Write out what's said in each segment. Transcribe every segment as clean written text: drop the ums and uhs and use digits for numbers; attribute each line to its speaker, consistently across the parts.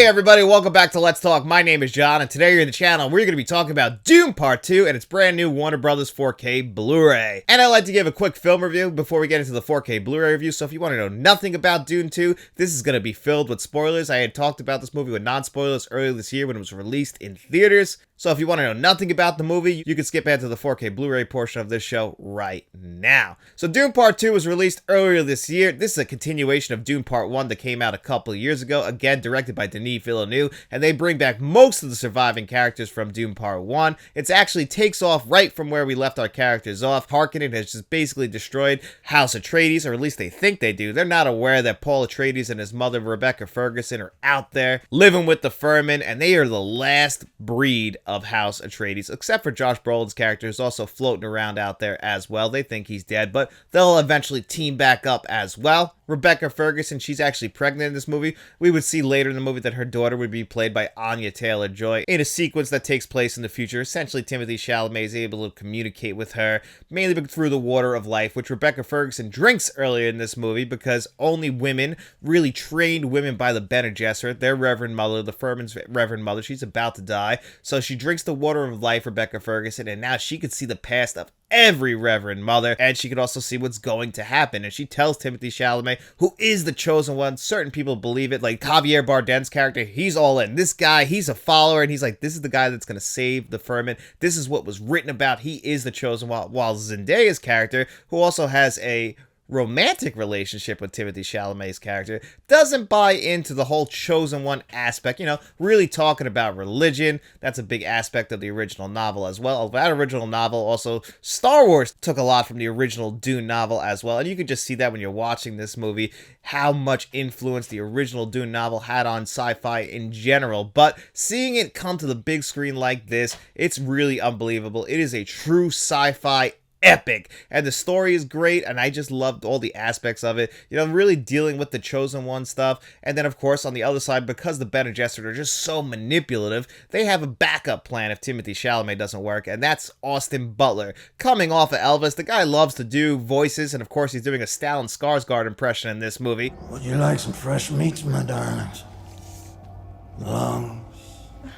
Speaker 1: Hey everybody, welcome back to Let's Talk. My name is John, and today here on the channel, we're going to be talking about Dune Part 2 and its brand new Warner Brothers 4K Blu-ray. And I'd like to give a quick film review before we get into the 4K Blu-ray review, so if you want to know nothing about Dune 2, this is going to be filled with spoilers. I had talked about this movie with non-spoilers earlier this year when it was released in theaters. So if you want to know nothing about the movie, you can skip ahead to the 4K Blu-ray portion of this show right now. So Dune Part 2 was released earlier this year. This is a continuation of Dune Part 1 that came out a couple of years ago, again directed by Denis Villeneuve, and they bring back most of the surviving characters from Dune Part 1. It actually takes off right from where we left our characters off. Harkonnen has just basically destroyed House Atreides, or at least they think they do. They're not aware that Paul Atreides and his mother Rebecca Ferguson are out there living with the Fremen, and they are the last breed of House Atreides, except for Josh Brolin's character, who's also floating around out there as well. They think he's dead, but they'll eventually team back up as well. Rebecca Ferguson, she's actually pregnant in this movie. We would see later in the movie that her daughter would be played by Anya Taylor-Joy in a sequence that takes place in the future. Essentially, Timothée Chalamet is able to communicate with her, mainly through the water of life, which Rebecca Ferguson drinks earlier in this movie because only women, really trained women by the Bene Gesserit, their Reverend Mother, the Fremen's Reverend Mother, she's about to die, so she drinks the water of life, Rebecca Ferguson, and now she could see the past of every Reverend Mother, and she could also see what's going to happen. And she tells Timothée Chalamet, who is the chosen one. Certain people believe it, like Javier Bardem's character, he's all in. This guy, he's a follower, and he's like, this is the guy that's going to save the Fremen. This is what was written about. He is the chosen one. While Zendaya's character, who also has a romantic relationship with Timothée Chalamet's character, doesn't buy into the whole chosen one aspect, you know, really talking about religion. That's a big aspect of the original novel as well. That original novel, also Star Wars took a lot from the original Dune novel as well, and you can just see that when you're watching this movie, how much influence the original Dune novel had on sci-fi in general. But seeing it come to the big screen like this, it's really unbelievable. It is a true sci-fi epic, and the story is great, and I just loved all the aspects of it, you know, really dealing with the chosen one stuff. And then of course on the other side, because the Bene Gesserit are just so manipulative, they have a backup plan if Timothée Chalamet doesn't work, and that's Austin Butler coming off of Elvis. The guy loves to do voices, and of course he's doing a Stellan Skarsgård impression in this movie.
Speaker 2: Would you like some fresh meats, my darlings? Long.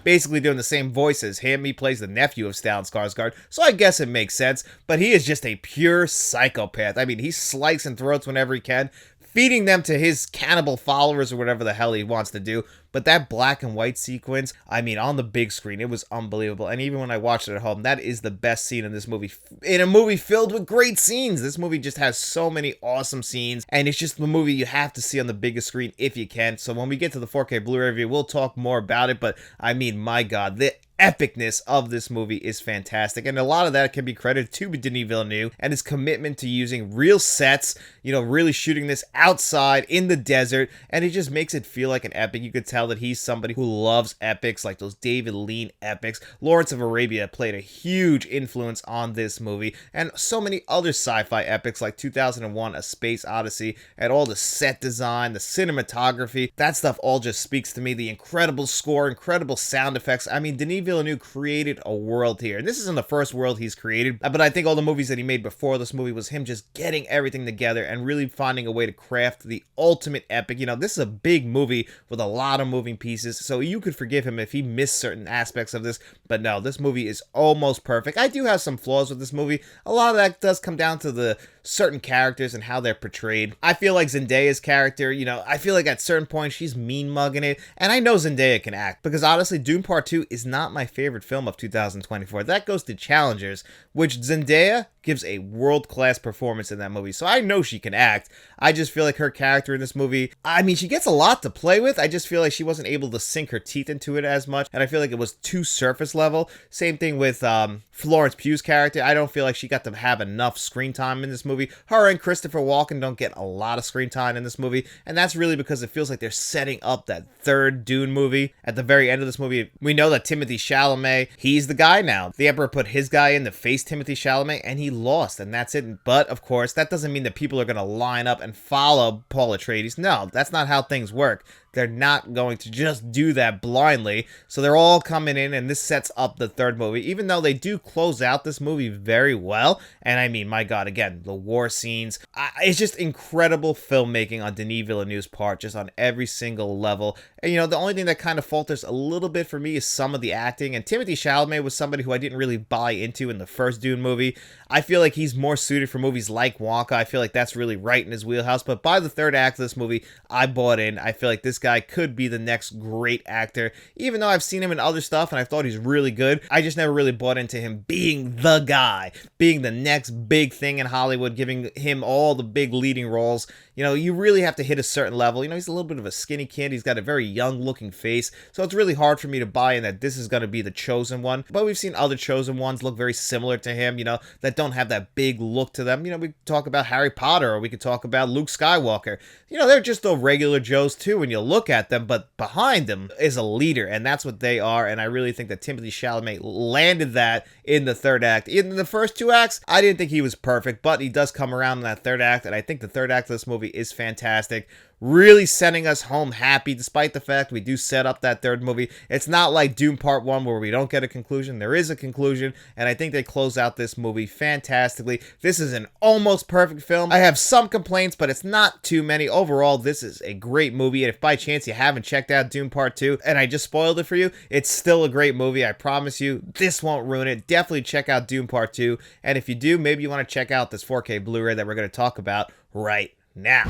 Speaker 1: Basically doing the same voice as him. He plays the nephew of Stellan Skarsgård, so I guess it makes sense, but he is just a pure psychopath. I mean, he's slicing throats whenever he can, feeding them to his cannibal followers or whatever the hell he wants to do. But that black and white sequence, I mean, on the big screen, it was unbelievable. And even when I watched it at home, that is the best scene in this movie. In a movie filled with great scenes. This movie just has so many awesome scenes, and it's just the movie you have to see on the biggest screen if you can. So when we get to the 4K Blu-ray review, we'll talk more about it. But I mean, my God, the epicness of this movie is fantastic, and a lot of that can be credited to Denis Villeneuve and his commitment to using real sets, you know, really shooting this outside in the desert, and it just makes it feel like an epic. You could tell that he's somebody who loves epics, like those David Lean epics. Lawrence of Arabia played a huge influence on this movie, and so many other sci-fi epics like 2001: A Space Odyssey, and all the set design, the cinematography, that stuff all just speaks to me. The incredible score, incredible sound effects. I mean, Denis Villeneuve created a world here, and this isn't the first world he's created, but I think all the movies that he made before this movie was him just getting everything together and really finding a way to craft the ultimate epic. You know, this is a big movie with a lot of moving pieces, so you could forgive him if he missed certain aspects of this, but no, this movie is almost perfect. I do have some flaws with this movie. A lot of that does come down to the certain characters and how they're portrayed. I feel like Zendaya's character, you know, I feel like at certain points she's mean mugging it, and I know Zendaya can act, because honestly, Dune Part 2 is not my favorite film of 2024. That goes to Challengers, which Zendaya gives a world-class performance in that movie, so I know she can act. I just feel like her character in this movie, I mean, she gets a lot to play with. I just feel like she wasn't able to sink her teeth into it as much, and I feel like it was too surface level. Same thing with Florence Pugh's character. I don't feel like she got to have enough screen time in this movie. Her and Christopher Walken don't get a lot of screen time in this movie, and that's really because it feels like they're setting up that third Dune movie. At the very end of this movie, we know that Timothée Chalamet, he's the guy now. The Emperor put his guy in to face Timothée Chalamet, and he lost, and that's it. But of course, that doesn't mean that people are going to line up and follow Paul Atreides. No, that's not how things work. they're not going to just do that blindly. So they're all coming in, and this sets up the third movie, even though they do close out this movie very well. And I mean, my God, again, the war scenes, it's just incredible filmmaking on Denis Villeneuve's part, just on every single level. And, the only thing that kind of falters a little bit for me is some of the acting. And Timothée Chalamet was somebody who I didn't really buy into in the first Dune movie. I feel like he's more suited for movies like Wonka. I feel like that's really right in his wheelhouse. But by the third act of this movie, I bought in. I feel like this guy could be the next great actor. Even though I've seen him in other stuff and I thought he's really good, I just never really bought into him being the guy, being the next big thing in Hollywood, giving him all the big leading roles. You really have to hit a certain level. He's a little bit of a skinny kid. He's got a very young looking face. So it's really hard for me to buy in that this is going to be the chosen one. But we've seen other chosen ones look very similar to him, that don't have that big look to them. We could talk about Harry Potter, or we could talk about Luke Skywalker. They're just the regular Joes too when you look at them, but behind them is a leader, and that's what they are. And I really think that Timothée Chalamet landed that in the third act. In the first two acts, I didn't think he was perfect, but he does come around in that third act, and I think the third act of this movie is fantastic. Really sending us home happy, despite the fact we do set up that third movie. It's not like Dune Part 1 where we don't get a conclusion. There is a conclusion, and I think they close out this movie fantastically. This is an almost perfect film. I have some complaints, but it's not too many. Overall, this is a great movie, and if by chance you haven't checked out Dune Part 2, and I just spoiled it for you, it's still a great movie. I promise you, this won't ruin it. Definitely check out Dune Part 2, and if you do, maybe you want to check out this 4K Blu-ray that we're going to talk about right now.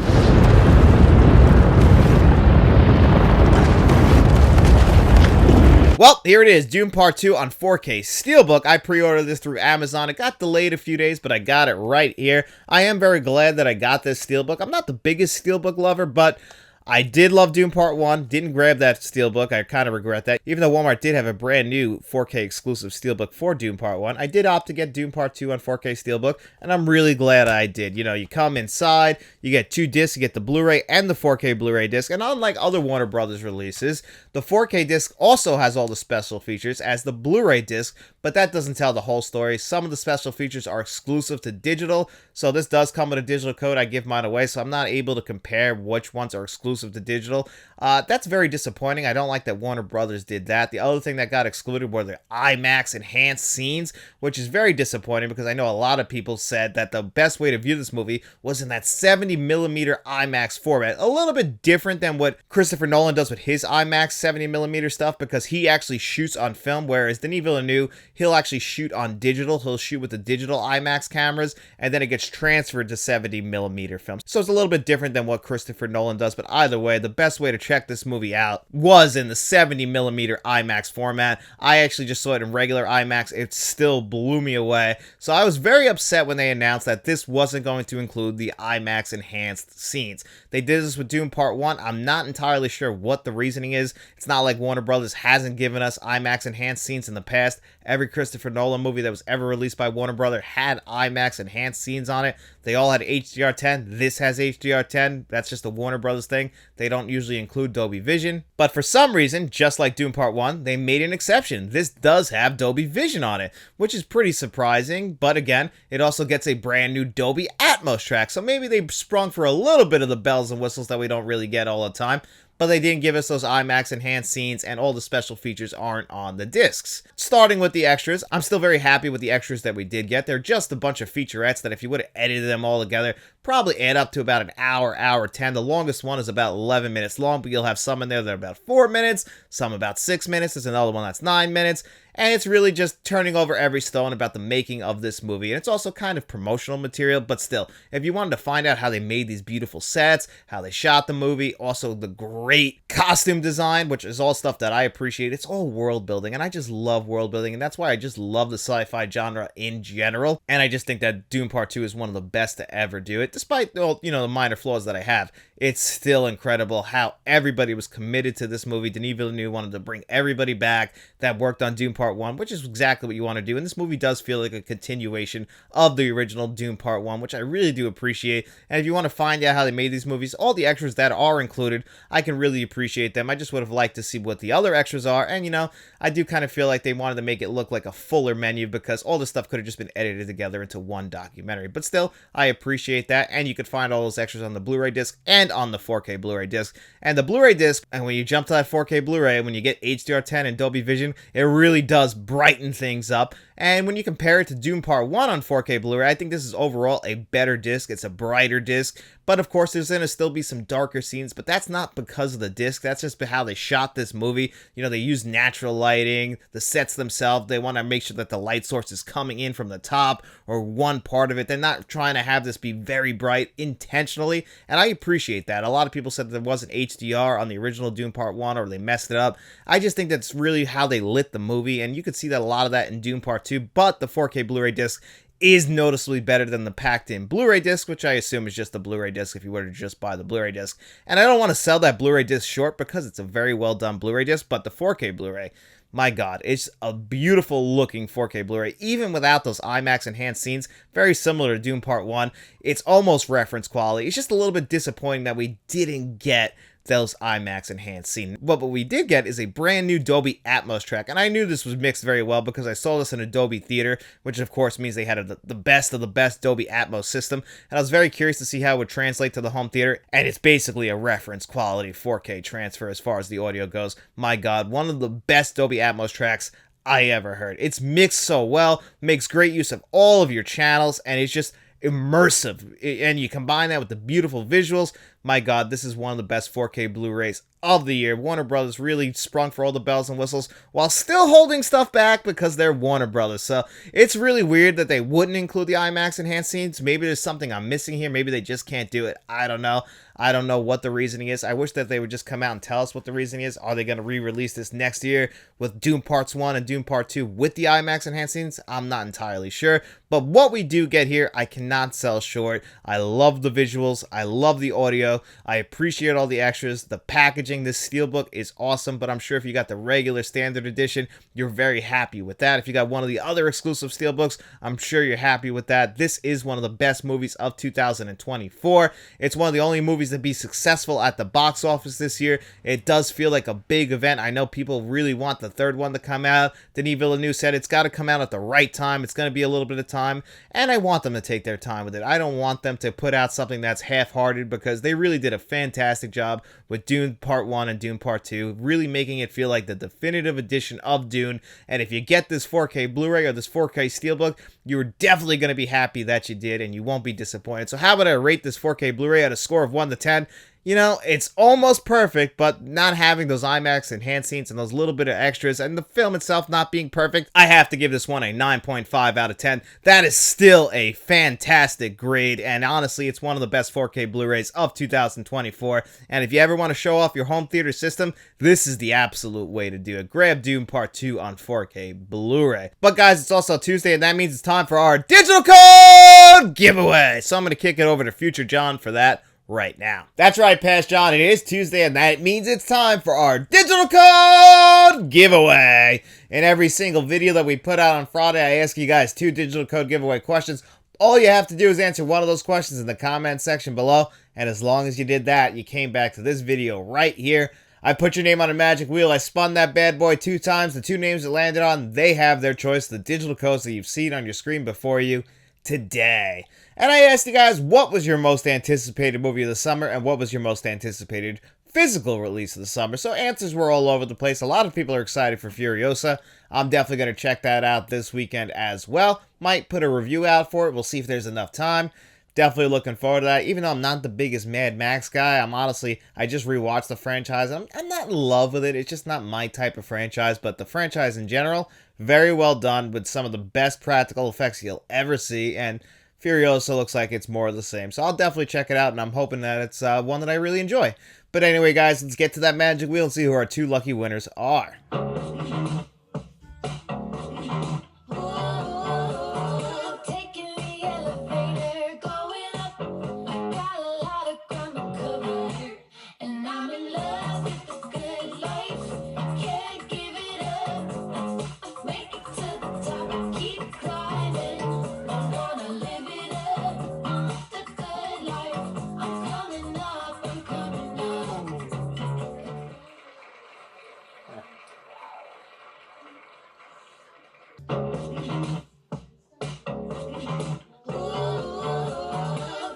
Speaker 1: Well, here it is, Dune Part 2 on 4K Steelbook. I pre-ordered this through Amazon. It got delayed a few days, but I got it right here. I am very glad that I got this Steelbook. I'm not the biggest Steelbook lover, but I did love Dune Part 1. Didn't grab that Steelbook. I kind of regret that. Even though Walmart did have a brand new 4K exclusive Steelbook for Dune Part 1, I did opt to get Dune Part 2 on 4K Steelbook, and I'm really glad I did. You come inside, you get two discs, you get the Blu-ray and the 4K Blu-ray disc, and unlike other Warner Brothers releases, the 4K disc also has all the special features as the Blu-ray disc, but that doesn't tell the whole story. Some of the special features are exclusive to digital, so this does come with a digital code. I give mine away, so I'm not able to compare which ones are exclusive to digital. That's very disappointing. I don't like that Warner Brothers did that. The other thing that got excluded were the IMAX enhanced scenes, which is very disappointing because I know a lot of people said that the best way to view this movie was in that 70mm IMAX format. A little bit different than what Christopher Nolan does with his IMAX 70mm stuff, because he actually shoots on film, whereas Denis Villeneuve, he'll actually shoot on digital. He'll shoot with the digital IMAX cameras, and then it gets transferred to 70mm film. So it's a little bit different than what Christopher Nolan does, but either way, the best way to check this movie out was in the 70mm IMAX format. I actually just saw it in regular IMAX. It still blew me away. So I was very upset when they announced that this wasn't going to include the IMAX enhanced scenes. They did this with Dune Part 1. I'm not entirely sure what the reasoning is. It's not like Warner Brothers hasn't given us IMAX enhanced scenes in the past. Every Christopher Nolan movie that was ever released by Warner Brothers had IMAX enhanced scenes on it. They all had HDR10. This has HDR10. That's just a Warner Brothers thing. They don't usually include Dolby Vision. But for some reason, just like Dune Part 1, they made an exception. This does have Dolby Vision on it, which is pretty surprising. But again, it also gets a brand new Dolby Atmos track. So maybe they sprung for a little bit of the bells and whistles that we don't really get all the time. But they didn't give us those IMAX enhanced scenes, and all the special features aren't on the discs. Starting with the extras, I'm still very happy with the extras that we did get. They're just a bunch of featurettes that if you would have edited them all together, probably add up to about an hour, hour 10. The longest one is about 11 minutes long, but you'll have some in there that are about 4 minutes, some about 6 minutes. There's another one that's 9 minutes. And it's really just turning over every stone about the making of this movie. And it's also kind of promotional material, but still, if you wanted to find out how they made these beautiful sets, how they shot the movie, also the great costume design, which is all stuff that I appreciate. It's all world building, and I just love world building, and that's why I just love the sci-fi genre in general. And I just think that Dune Part 2 is one of the best to ever do it, despite all, the minor flaws that I have. It's still incredible how everybody was committed to this movie. Denis Villeneuve wanted to bring everybody back that worked on Dune Part 1, which is exactly what you want to do. And this movie does feel like a continuation of the original Dune Part 1, which I really do appreciate. And if you want to find out how they made these movies, all the extras that are included, I can really appreciate them. I just would have liked to see what the other extras are. And, you know, I do kind of feel like they wanted to make it look like a fuller menu because all this stuff could have just been edited together into one documentary. But still, I appreciate that. And you could find all those extras on the Blu-ray disc and on the 4K Blu-ray disc. And the Blu-ray disc, and when you jump to that 4K Blu-ray, when you get HDR10 and Dolby Vision, it really does brighten things up. And when you compare it to Dune Part 1 on 4K Blu-ray, I think this is overall a better disc. It's a brighter disc. But of course, there's going to still be some darker scenes, but that's not because of the disc. That's just how they shot this movie. You know, they use natural lighting, the sets themselves. They want to make sure that the light source is coming in from the top or one part of it. They're not trying to have this be very bright intentionally, and I appreciate that. A lot of people said that there wasn't HDR on the original Dune Part 1 or they messed it up. I just think that's really how they lit the movie, and you could see that a lot of that in Dune Part 2, but the 4K Blu-ray disc is noticeably better than the packed-in Blu-ray disc, which I assume is just the Blu-ray disc if you were to just buy the Blu-ray disc. And I don't want to sell that Blu-ray disc short because it's a very well-done Blu-ray disc, but the 4K Blu-ray, my God, it's a beautiful-looking 4K Blu-ray, even without those IMAX enhanced scenes, very similar to Dune Part 1. It's almost reference quality. It's just a little bit disappointing that we didn't get those IMAX enhanced scenes. But what we did get is a brand new Dolby Atmos track, and I knew this was mixed very well because I saw this in a Dolby theater, which of course means they had the best of the best Dolby Atmos system, and I was very curious to see how it would translate to the home theater, and it's basically a reference quality 4K transfer as far as the audio goes. My God, one of the best Dolby Atmos tracks I ever heard. It's mixed so well, makes great use of all of your channels, and it's just immersive, and you combine that with the beautiful visuals. My God, this is one of the best 4K Blu-rays of the year. Warner Brothers really sprung for all the bells and whistles while still holding stuff back because they're Warner Brothers. So it's really weird that they wouldn't include the IMAX enhanced scenes. Maybe there's something I'm missing here. Maybe they just can't do it. I don't know. I don't know what the reasoning is. I wish that they would just come out and tell us what the reasoning is. Are they going to re-release this next year with Dune Parts 1 and Dune Part 2 with the IMAX enhanced scenes? I'm not entirely sure. But what we do get here, I cannot sell short. I love the visuals. I love the audio. I appreciate all the extras. The packaging, this Steelbook is awesome, but I'm sure if you got the regular standard edition, you're very happy with that. If you got one of the other exclusive Steelbooks, I'm sure you're happy with that. This is one of the best movies of 2024. It's one of the only movies to be successful at the box office this year. It does feel like a big event. I know people really want the third one to come out. Denis Villeneuve said it's got to come out at the right time. It's going to be a little bit of time, and I want them to take their time with it. I don't want them to put out something that's half-hearted because they really did a fantastic job with Dune Part 1 and Dune Part 2, really making it feel like the definitive edition of Dune. And if you get this 4K Blu-ray or this 4K Steelbook, you're definitely going to be happy that you did, and you won't be disappointed. So how about I rate this 4K Blu-ray at a score of 1 to 10? You know, it's almost perfect, but not having those IMAX enhanced scenes and those little bit of extras and the film itself not being perfect, I have to give this one a 9.5 out of 10. That is still a fantastic grade, and honestly, it's one of the best 4K Blu-rays of 2024. And if you ever want to show off your home theater system, this is the absolute way to do it. Grab Dune Part 2 on 4K Blu-ray. But guys, it's also Tuesday, and that means it's time for our digital code giveaway. So I'm going to kick it over to Future John for that right now. That's right, Past John. It is Tuesday, and that means it's time for our digital code giveaway. In every single video that we put out on Friday, I ask you guys 2 digital code giveaway questions. All you have to do is answer one of those questions in the comment section below, and as long as you did that, you came back to this video right here. I put your name on a magic wheel. I spun that bad boy 2 times. The 2 names it landed on, they have their choice. The digital codes that you've seen on your screen before you today. And I asked you guys, what was your most anticipated movie of the summer, and what was your most anticipated physical release of the summer? So answers were all over the place. A lot of people are excited for Furiosa. I'm definitely going to check that out this weekend as well. Might put a review out for it. We'll see if there's enough time. Definitely looking forward to that. Even though I'm not the biggest Mad Max guy, I just rewatched the franchise. I'm not in love with it. It's just not my type of franchise, but the franchise in general, very well done with some of the best practical effects you'll ever see, and Furiosa looks like it's more of the same. So I'll definitely check it out, and I'm hoping that it's one that I really enjoy. But anyway, guys, let's get to that magic wheel and see who our 2 lucky winners are.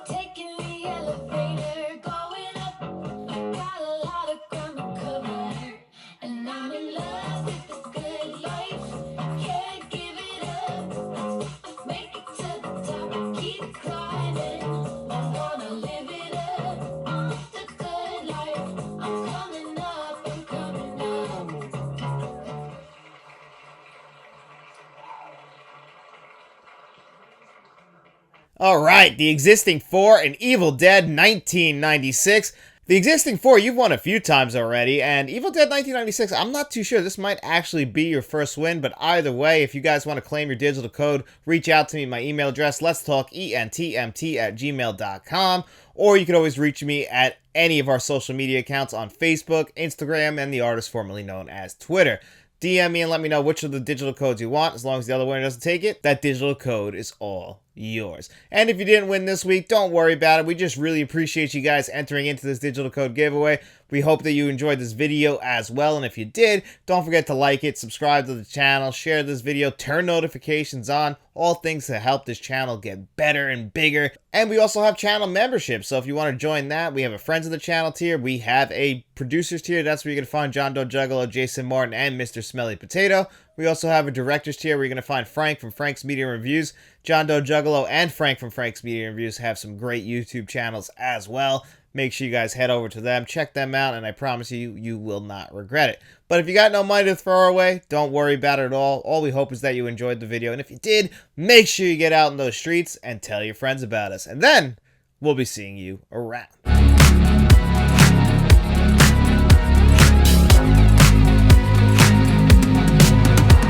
Speaker 3: Taking the elevator, going up. Got a lot of ground to cover, and I'm in love with the good life. Can't give it up. Make it to the top, keep climbing. I wanna live it up. The good life. I'm coming up, I'm coming up.
Speaker 1: All right, The Existing Four and Evil Dead 1996. The Existing Four, you've won a few times already, and Evil Dead 1996, I'm not too sure. This might actually be your first win, but either way, if you guys want to claim your digital code, reach out to me. My email address, letstalkentmt@gmail.com, or you can always reach me at any of our social media accounts on Facebook, Instagram, and the artist formerly known as Twitter. DM me and let me know which of the digital codes you want. As long as the other winner doesn't take it, that digital code is all yours. And if you didn't win this week, don't worry about it. We just really appreciate you guys entering into this digital code giveaway. We hope that you enjoyed this video as well. And if you did, don't forget to like it, subscribe to the channel, share this video, turn notifications on. All things to help this channel get better and bigger. And we also have channel memberships. So if you want to join that, we have a Friends of the Channel tier. We have a Producers tier. That's where you're going to find John Doe Juggalo, Jason Martin, and Mr. Smelly Potato. We also have a Directors tier where you're going to find Frank from Frank's Media Reviews. John Doe Juggalo and Frank from Frank's Media Reviews have some great YouTube channels as well. Make sure you guys head over to them, check them out, and I promise you, you will not regret it. But if you got no money to throw our way, don't worry about it at all. All we hope is that you enjoyed the video. And if you did, make sure you get out in those streets and tell your friends about us. And then we'll be seeing you around.